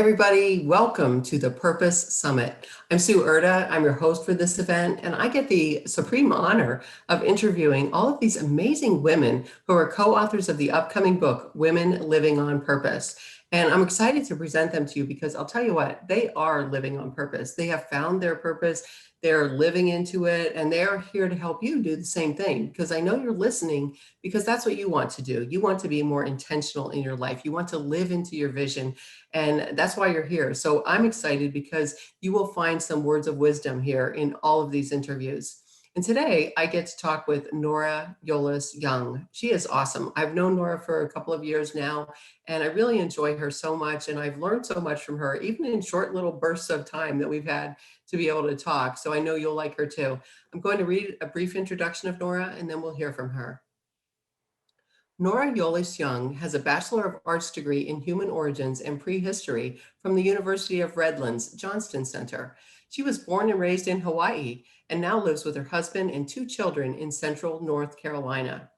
everybody. Welcome to the Purpose Summit. I'm Sue Erda. I'm your host for this event, and I get the supreme honor of interviewing all of these amazing women who are co-authors of the upcoming book, Women Living on Purpose. And I'm excited to present them to you because I'll tell you what, they are living on purpose. They have found their purpose. They're living into it, and they are here to help you do the same thing because I know you're listening because that's what you want to do. You want to be more intentional in your life. You want to live into your vision. And that's why you're here. So I'm excited because you will find some words of wisdom here in all of these interviews. And today I get to talk with Nora Yolles Young. She is awesome. I've known Nora for a couple of years now, and I really enjoy her so much. And I've learned so much from her, even in short little bursts of time that we've had to be able to talk. So I know you'll like her too. I'm going to read a brief introduction of Nora, and then we'll hear from her. Nora Yolles Young has a Bachelor of Arts degree in Human Origins and Prehistory from the University of Redlands Johnston Center. She was born and raised in Hawaii and now lives with her husband and two children in central North Carolina.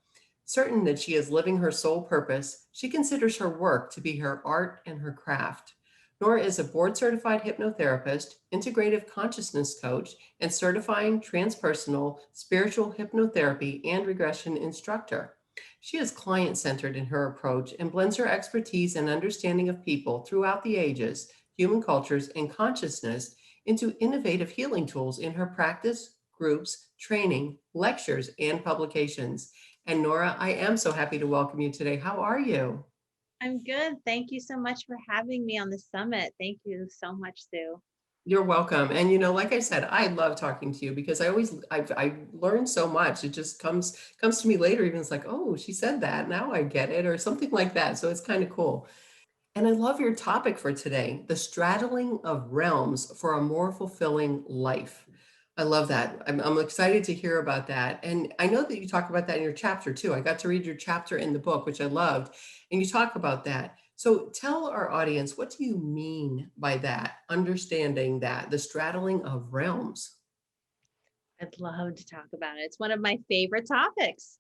Certain that she is living her soul purpose, she considers her work to be her art and her craft. Nora is a board-certified hypnotherapist, integrative consciousness coach, and certifying transpersonal spiritual hypnotherapy and regression instructor. She is client-centered in her approach and blends her expertise and understanding of people throughout the ages, human cultures, and consciousness into innovative healing tools in her practice, groups, training, lectures, and publications. And Nora, I am so happy to welcome you today. How are you? I'm good. Thank you so much for having me on the summit. Thank you so much, Sue. You're welcome. And like I said, I love talking to you because I learned so much. It just comes to me later, even it's like, oh, she said that. Now I get it, or something like that. So it's kind of cool. And I love your topic for today, the straddling of realms for a more fulfilling life. I love that. I'm excited to hear about that. And I know that you talk about that in your chapter too. I got to read your chapter in the book, which I loved. And you talk about that. So tell our audience, what do you mean by that? Understanding that, the straddling of realms. I'd love to talk about it. It's one of my favorite topics.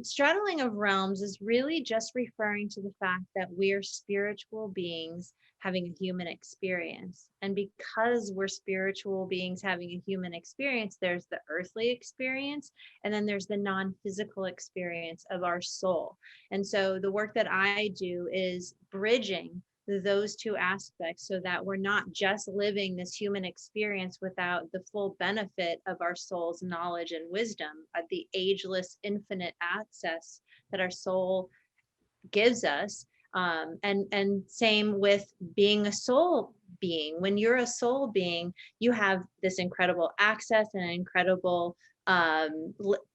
Straddling of realms is really just referring to the fact that we're spiritual beings having a human experience. And because we're spiritual beings having a human experience, there's the earthly experience, and then there's the non physical experience of our soul. And so the work that I do is bridging those two aspects so that we're not just living this human experience without the full benefit of our soul's knowledge and wisdom, the ageless infinite access that our soul gives us. And same with being a soul being. When you're a soul being, you have this incredible access and an incredible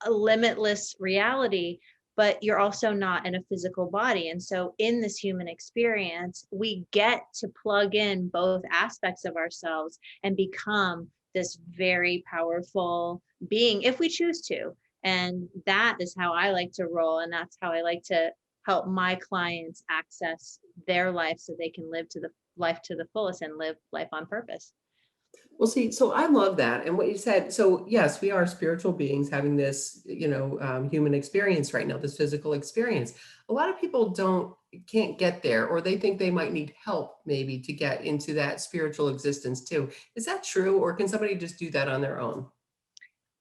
limitless reality, but you're also not in a physical body. And so in this human experience, we get to plug in both aspects of ourselves and become this very powerful being if we choose to. And that is how I like to roll. And that's how I like to help my clients access their life so they can live to the life to the fullest and live life on purpose. Well, see, so I love that. And what you said, so yes, we are spiritual beings having this, human experience right now, this physical experience. A lot of people can't get there, or they think they might need help maybe to get into that spiritual existence too. Is that true? Or can somebody just do that on their own?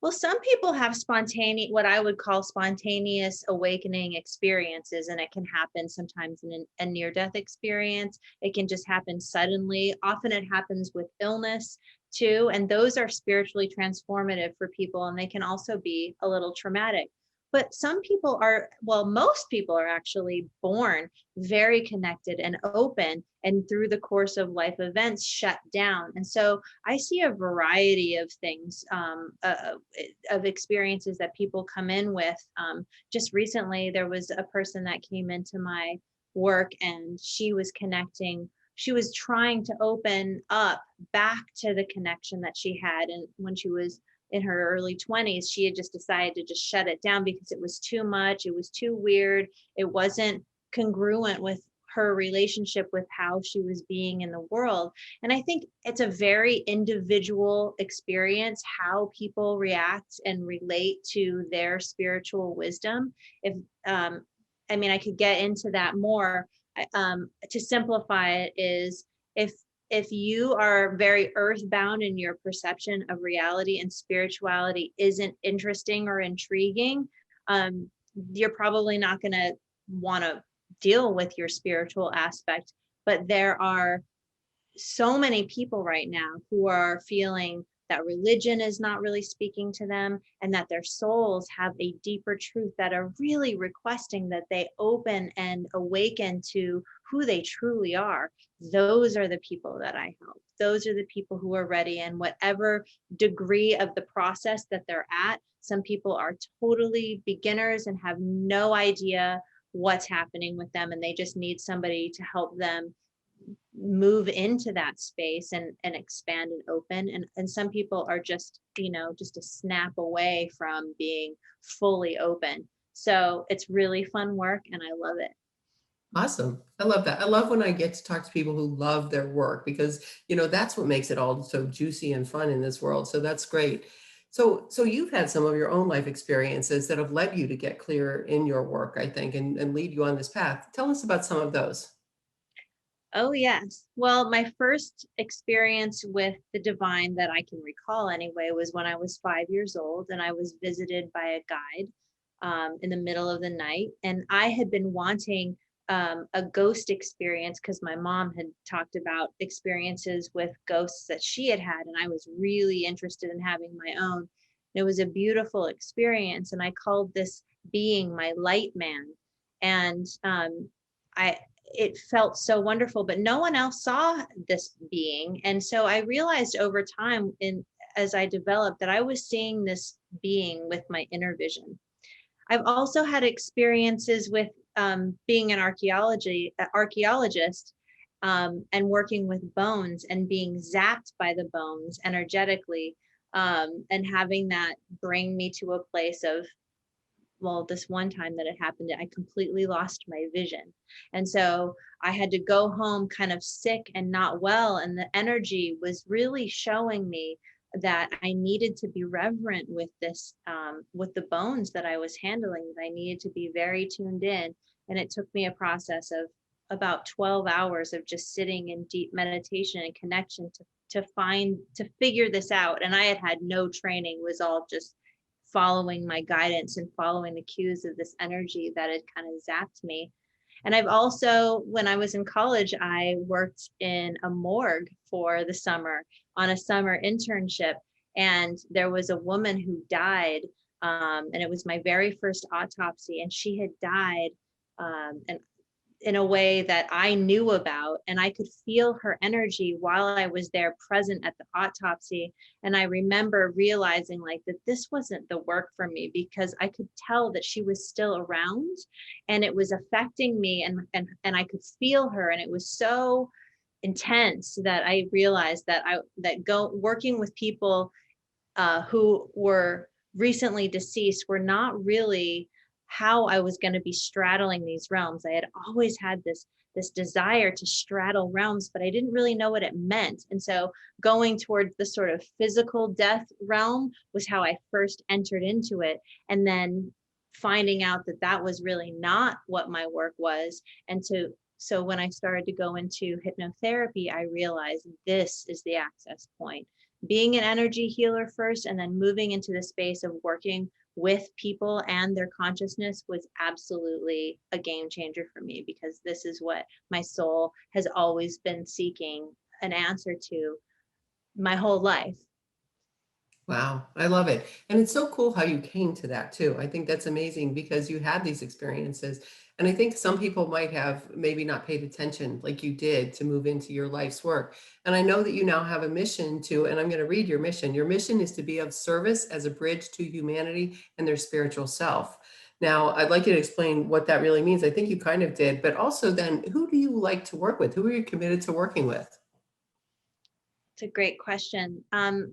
Well, some people have spontaneous, what I would call spontaneous awakening experiences, and it can happen sometimes in a near death experience. It can just happen suddenly. Often it happens with illness too. And those are spiritually transformative for people, and they can also be a little traumatic. But some people are, well, most people are actually born very connected and open, and through the course of life events, shut down. And so I see a variety of things, of experiences that people come in with. Just recently, there was a person that came into my work, and she was connecting. She was trying to open up back to the connection that she had. And when she was in her early 20s, she had just decided to just shut it down because it was too much. It was too weird. It wasn't congruent with her relationship with how she was being in the world. And I think it's a very individual experience how people react and relate to their spiritual wisdom. If I mean, I could get into that more. To simplify it is if if you are very earthbound in your perception of reality and spirituality isn't interesting or intriguing, um, you're probably not going to want to deal with your spiritual aspect. But there are so many people right now who are feeling that religion is not really speaking to them, and that their souls have a deeper truth, that are really requesting that they open and awaken to who they truly are. Those are the people that I help. Those are the people who are ready, and whatever degree of the process that they're at. Some people are totally beginners and have no idea what's happening with them, and they just need somebody to help them move into that space and expand and open. And some people are just, just a snap away from being fully open. So it's really fun work and I love it. Awesome. I love that. I love when I get to talk to people who love their work because, that's what makes it all so juicy and fun in this world. So that's great. So you've had some of your own life experiences that have led you to get clear in your work, I think, and lead you on this path. Tell us about some of those. Oh, yes. Well, my first experience with the divine that I can recall anyway was when I was 5 years old and I was visited by a guide in the middle of the night. And I had been wanting a ghost experience because my mom had talked about experiences with ghosts that she had had. And I was really interested in having my own. And it was a beautiful experience. And I called this being my light man. And I, it felt so wonderful, but no one else saw this being. And so I realized over time, as I developed, that I was seeing this being with my inner vision. I've also had experiences with being an archaeologist, and working with bones and being zapped by the bones energetically, and having that bring me to a place of, well, this one time that it happened, I completely lost my vision. And so I had to go home kind of sick and not well. And the energy was really showing me that I needed to be reverent with this, with the bones that I was handling, that I needed to be very tuned in. And it took me a process of about 12 hours of just sitting in deep meditation and connection to figure this out. And I had no training, was all just following my guidance and following the cues of this energy that had kind of zapped me. And I've also, when I was in college, I worked in a morgue for the summer on a summer internship. And there was a woman who died, and it was my very first autopsy, and she had died, and in a way that I knew about, and I could feel her energy while I was there present at the autopsy. And I remember realizing like that this wasn't the work for me, because I could tell that she was still around and it was affecting me, and I could feel her, and it was so intense that I realized that working with people who were recently deceased were not really how I was going to be straddling these realms. I had always had this desire to straddle realms, but I didn't really know what it meant. And so going towards the sort of physical death realm was how I first entered into it. And then finding out that that was really not what my work was. So when I started to go into hypnotherapy, I realized this is the access point. Being an energy healer first, and then moving into the space of working with people and their consciousness was absolutely a game changer for me, because this is what my soul has always been seeking an answer to my whole life. Wow, I love it. And it's so cool how you came to that too. I think that's amazing because you had these experiences. And I think some people might have maybe not paid attention like you did to move into your life's work. And I know that you now have a mission to, and I'm going to read your mission. Your mission is to be of service as a bridge to humanity and their spiritual self. Now, I'd like you to explain what that really means. I think you kind of did, but also then who do you like to work with? Who are you committed to working with? It's a great question.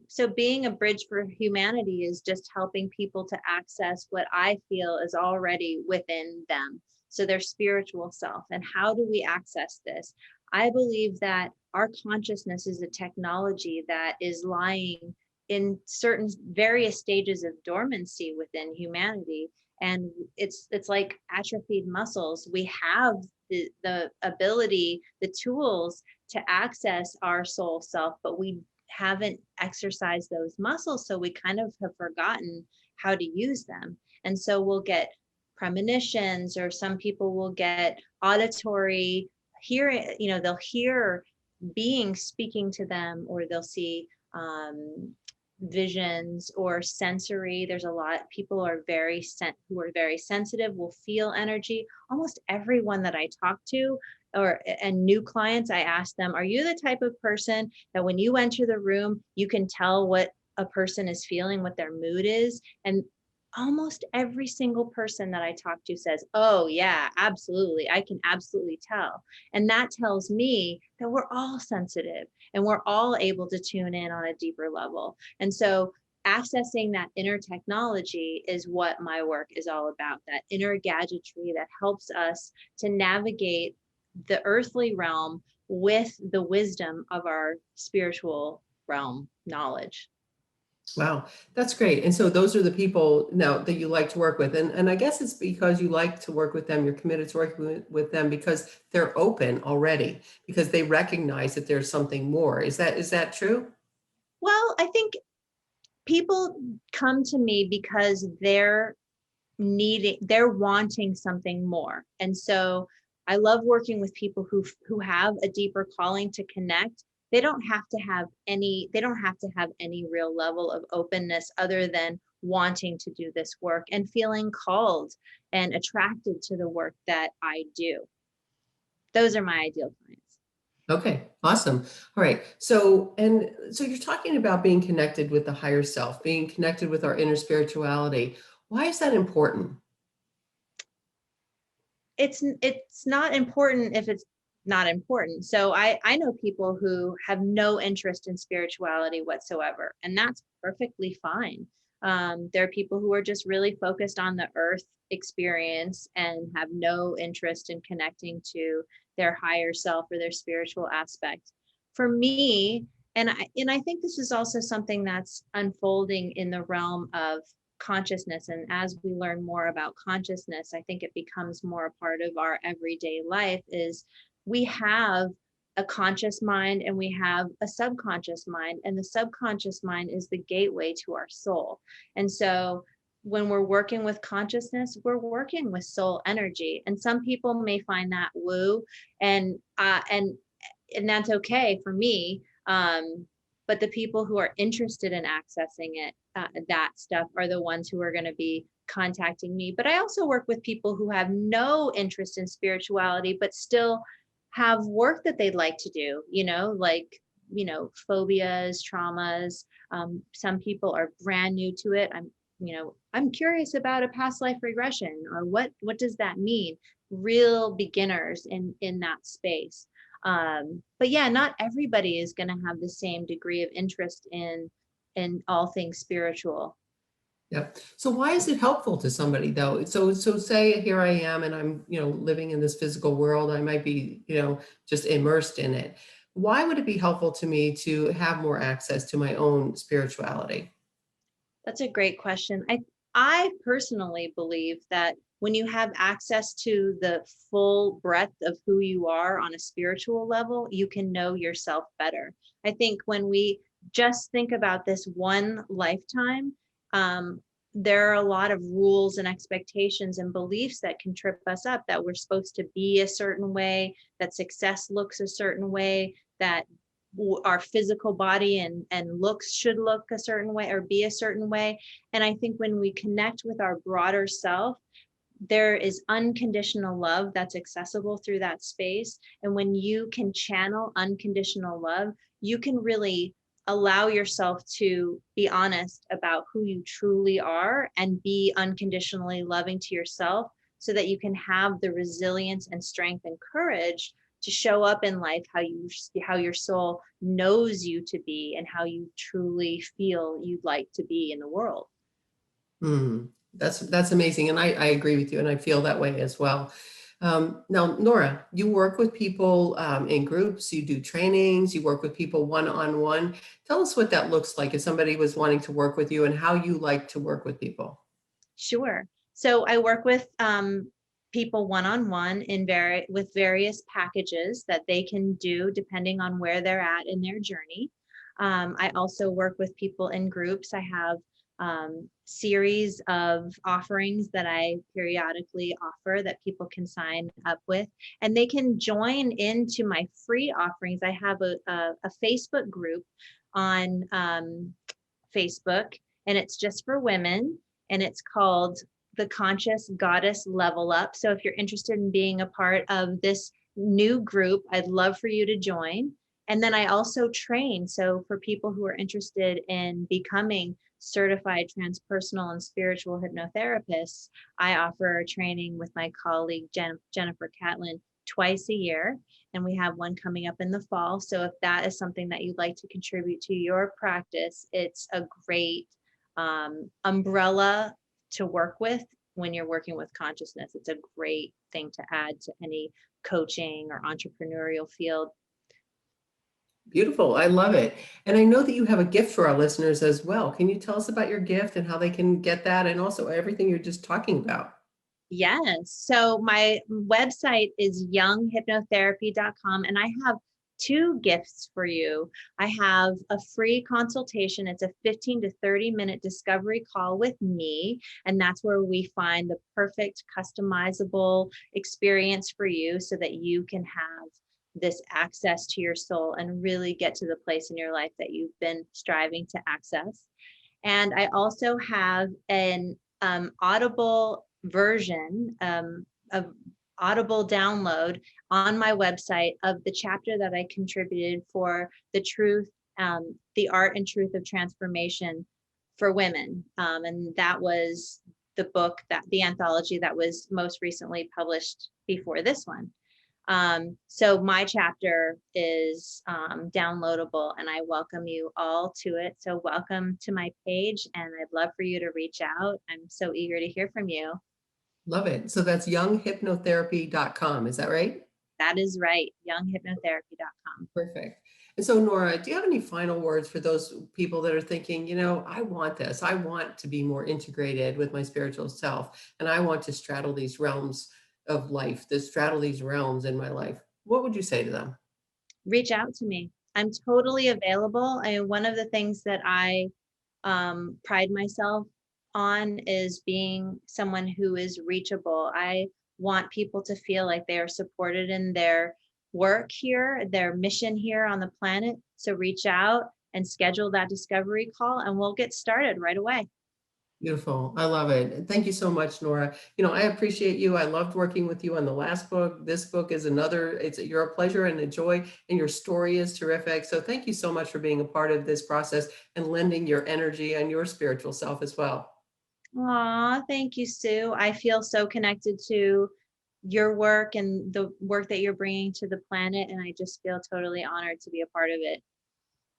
So being a bridge for humanity is just helping people to access what I feel is already within them. So their spiritual self. And how do we access this? I believe that our consciousness is a technology that is lying in certain various stages of dormancy within humanity. And it's like atrophied muscles. We have the ability, the tools to access our soul self, but we haven't exercised those muscles. So we kind of have forgotten how to use them. And so we'll get premonitions, or some people will get auditory hearing, they'll hear beings speaking to them, or they'll see visions, or sensory. There's a lot people are who are very sensitive, will feel energy. Almost everyone that I talk to, and new clients, I ask them, are you the type of person that when you enter the room, you can tell what a person is feeling, what their mood is? And almost every single person that I talk to says, oh yeah, absolutely, I can absolutely tell. And that tells me that we're all sensitive, and we're all able to tune in on a deeper level. And so accessing that inner technology is what my work is all about, that inner gadgetry that helps us to navigate the earthly realm with the wisdom of our spiritual realm knowledge. Wow, that's great. And so those are the people now that you like to work with. And I guess it's because you like to work with them, you're committed to working with them because they're open already, because they recognize that there's something more. Is that true? Well, I think people come to me because they're wanting something more. And so I love working with people who have a deeper calling to connect. They don't have to have any real level of openness other than wanting to do this work and feeling called and attracted to the work that I do. Those are my ideal clients. Okay, awesome. All right. So you're talking about being connected with the higher self, being connected with our inner spirituality. Why is that important? It's not important if it's not important. So I know people who have no interest in spirituality whatsoever, and that's perfectly fine. There are people who are just really focused on the earth experience and have no interest in connecting to their higher self or their spiritual aspect. For me, and I think this is also something that's unfolding in the realm of consciousness. And as we learn more about consciousness, I think it becomes more a part of our everyday life, is we have a conscious mind and we have a subconscious mind, and the subconscious mind is the gateway to our soul. And so when we're working with consciousness, we're working with soul energy, and some people may find that woo, and that's okay for me. But the people who are interested in accessing it, that stuff, are the ones who are going to be contacting me. But I also work with people who have no interest in spirituality, but still have work that they'd like to do, phobias, traumas. Some people are brand new to it. I'm curious about a past life regression, or what does that mean? Real beginners in that space. But yeah, not everybody is going to have the same degree of interest in all things spiritual. Yeah. So why is it helpful to somebody though? So say here I am and I'm, living in this physical world. I might be, just immersed in it. Why would it be helpful to me to have more access to my own spirituality? That's a great question. I personally believe that when you have access to the full breadth of who you are on a spiritual level, you can know yourself better. I think when we just think about this one lifetime, there are a lot of rules and expectations and beliefs that can trip us up, that we're supposed to be a certain way, that success looks a certain way, that our physical body and looks should look a certain way or be a certain way. And I think when we connect with our broader self, there is unconditional love that's accessible through that space. And when you can channel unconditional love, you can really allow yourself to be honest about who you truly are and be unconditionally loving to yourself, so that you can have the resilience and strength and courage to show up in life how your soul knows you to be, and how you truly feel you'd like to be in the world. Hmm. That's amazing. And I agree with you. And I feel that way as well. Now, Nora, you work with people in groups, you do trainings, you work with people one-on-one. Tell us what that looks like if somebody was wanting to work with you, and how you like to work with people. Sure. So I work with people one-on-one with various packages that they can do depending on where they're at in their journey. I also work with people in groups. I have series of offerings that I periodically offer that people can sign up with, and they can join into my free offerings. I have a Facebook group on Facebook, and it's just for women, and it's called the Conscious Goddess Level Up. So if you're interested in being a part of this new group, I'd love for you to join. And then I also train. So for people who are interested in becoming certified transpersonal and spiritual hypnotherapists, I offer a training with my colleague Jennifer Catlin twice a year, and we have one coming up in the fall. So if that is something that you'd like to contribute to your practice, it's a great umbrella to work with when you're working with consciousness. It's a great thing to add to any coaching or entrepreneurial field. Beautiful. I love it. And I know that you have a gift for our listeners as well. Can you tell us about your gift and how they can get that and also everything you're just talking about? Yes. So my website is younghypnotherapy.com, and I have two gifts for you. I have a free consultation. It's a 15 to 30-minute discovery call with me, and that's where we find the perfect customizable experience for you so that you can have this access to your soul and really get to the place in your life that you've been striving to access. And I also have an Audible version, of Audible download on my website of the chapter that I contributed for the art and truth of transformation for women. And that was the anthology that was most recently published before this one. So my chapter is downloadable, and I welcome you all to it. So welcome to my page, and I'd love for you to reach out. I'm so eager to hear from you. Love it. So that's younghypnotherapy.com. Is that right? That is right, younghypnotherapy.com. Perfect. And so, Nora, do you have any final words for those people that are thinking, I want this. I want to be more integrated with my spiritual self, and I want to straddle these realms of life, to straddle these realms in my life. What would you say to them? Reach out to me. I'm totally available. And one of the things that I pride myself on is being someone who is reachable. I want people to feel like they are supported in their work here, their mission here on the planet. So reach out and schedule that discovery call, and we'll get started right away. Beautiful. I love it. Thank you so much, Nora. I appreciate you. I loved working with you on the last book. This book is you're a pleasure and a joy, and your story is terrific. So thank you so much for being a part of this process and lending your energy and your spiritual self as well. Aw, thank you, Sue. I feel so connected to your work and the work that you're bringing to the planet, and I just feel totally honored to be a part of it.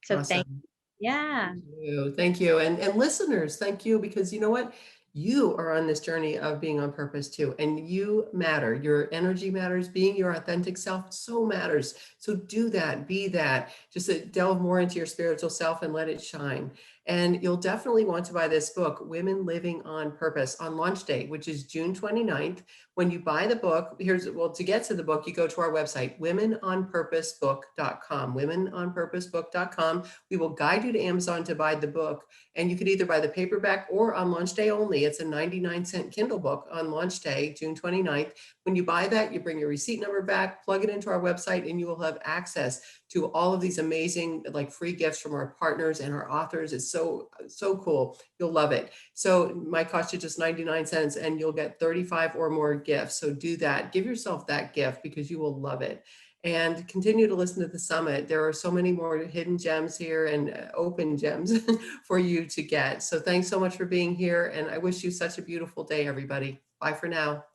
So thank Awesome. you. Yeah. Thank you. Thank you. And listeners, thank you, because you know what? You are on this journey of being on purpose too. And you matter. Your energy matters. Being your authentic self so matters. So do that, be that. Just delve more into your spiritual self and let it shine. And you'll definitely want to buy this book, Women Living on Purpose, on launch day, which is June 29th. When you buy the book, to get to the book, you go to our website, womenonpurposebook.com, womenonpurposebook.com. We will guide you to Amazon to buy the book, and you could either buy the paperback or on launch day only. It's a 99-cent Kindle book on launch day, June 29th. When you buy that, you bring your receipt number back, plug it into our website, and you will have access to all of these amazing free gifts from our partners and our authors. It's so cool. You'll love it. So it might cost you just 99 cents, and you'll get 35 or more gifts. So do that. Give yourself that gift, because you will love it. And continue to listen to the summit. There are so many more hidden gems here and open gems for you to get. So thanks so much for being here. And I wish you such a beautiful day, everybody. Bye for now.